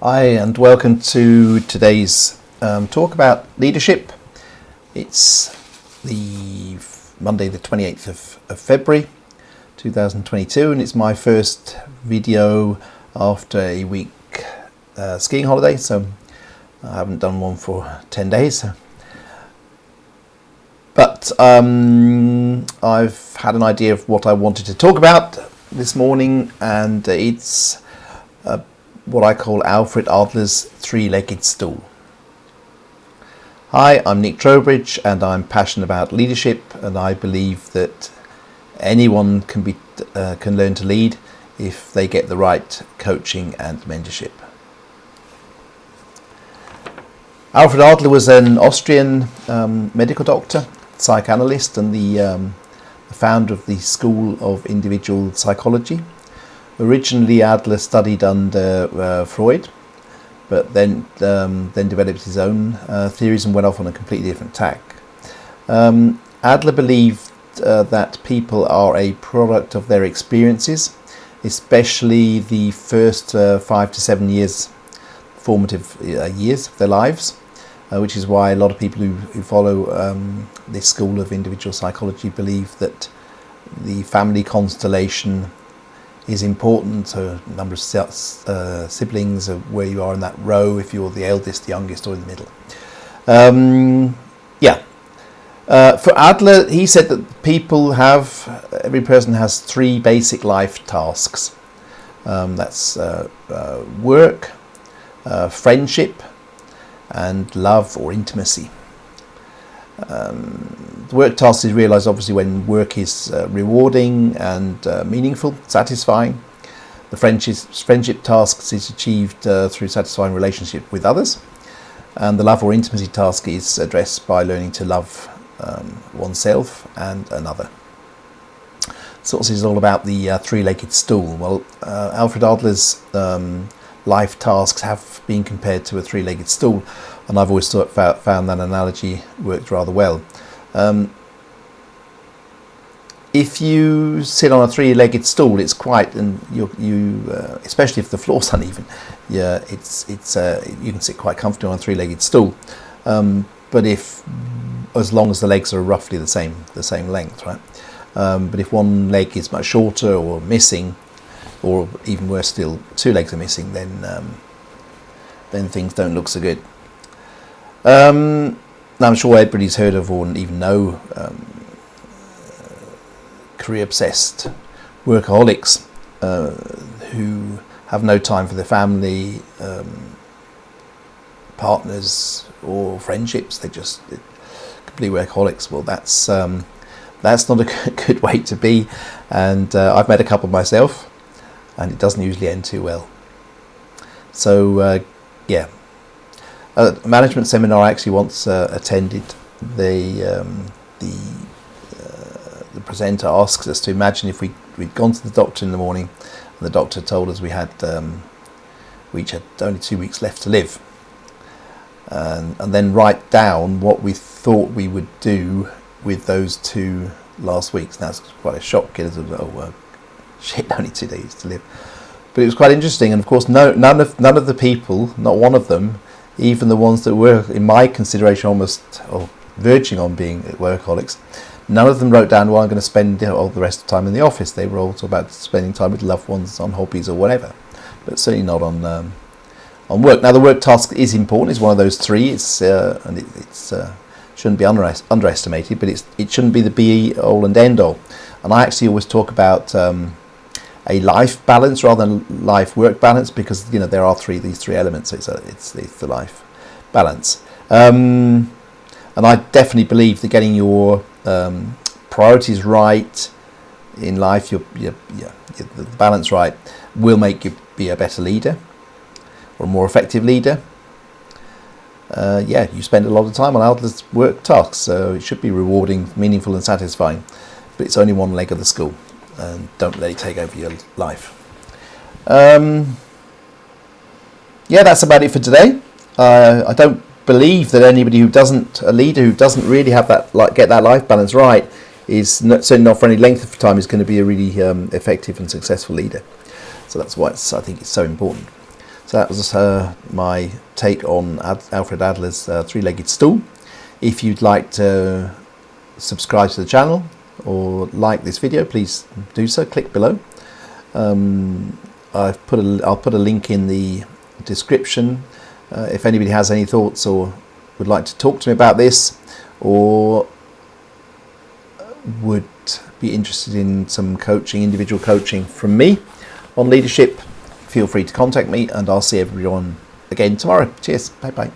Hi, and welcome to today's talk about leadership. It's the Monday, the 28th of February 2022, and it's my first video after a week skiing holiday, so I haven't done one for 10 days. But I've had an idea of what I wanted to talk about this morning, and it's what I call Alfred Adler's three-legged stool. Hi, I'm Nick Trowbridge, and I'm passionate about leadership, and I believe that anyone can learn to lead if they get the right coaching and mentorship. Alfred Adler was an Austrian medical doctor, psychoanalyst, and the founder of the School of Individual Psychology. Originally, Adler studied under Freud, but then developed his own theories and went off on a completely different tack. Adler believed that people are a product of their experiences, especially the first 5 to 7 years, formative years of their lives, which is why a lot of people who follow this school of individual psychology believe that the family constellation is important. So number of siblings, where you are in that row, if you're the eldest, the youngest, or in the middle. For Adler, he said that every person has three basic life tasks. That's work, friendship, and love or intimacy. The work task is realised obviously when work is rewarding and meaningful, satisfying. The friendship tasks is achieved through satisfying relationship with others, and the love or intimacy task is addressed by learning to love oneself and another. So this is all about the three-legged stool. Well, Alfred Adler's life tasks have been compared to a three-legged stool, and I've always found that analogy worked rather well. If you sit on a three-legged stool, it's quite, and especially if the floor's uneven, you can sit quite comfortably on a three-legged stool. But as long as the legs are roughly the same length, right? But if one leg is much shorter or missing, or even worse still, two legs are missing, then things don't look so good. Now I'm sure everybody's heard of or even know career-obsessed workaholics who have no time for their family, partners, or friendships. They're complete workaholics. Well, that's not a good way to be, and I've met a couple myself, and it doesn't usually end too well. So a management seminar I actually once attended, the presenter asks us to imagine if we'd gone to the doctor in the morning and the doctor told us we each had only 2 weeks left to live, and then write down what we thought we would do with those 2 last weeks. Now it's quite a shock, only 2 days to live. But it was quite interesting, and of course none of the people, not one of them, even the ones that were in my consideration almost verging on being workaholics, none of them wrote down, well, I'm going to spend all the rest of the time in the office. They were all about spending time with loved ones, on hobbies or whatever, but certainly not on work. Now the work task is important. It's one of those three. It shouldn't be underestimated, but it shouldn't be the be all and end all. And I actually always talk about a life balance rather than life work balance, because there are these three elements. It's the life balance, and I definitely believe that getting your priorities right in life, the balance right, will make you be a better leader or a more effective leader. You spend a lot of time on Adler's work tasks, so it should be rewarding, meaningful, and satisfying. But it's only one leg of the stool, and don't let it take over your life. That's about it for today. I don't believe that a leader who doesn't really have get that life balance right is certainly not for any length of time is going to be a really effective and successful leader. So that's why I think it's so important. So that was my take on Alfred Adler's three-legged stool. If you'd like to subscribe to the channel or like this video, please do so. Click below. I'll put a link in the description if anybody has any thoughts or would like to talk to me about this, or would be interested in some coaching, individual coaching from me on leadership. Feel free to contact me, and I'll see everyone again tomorrow. Cheers. Bye bye.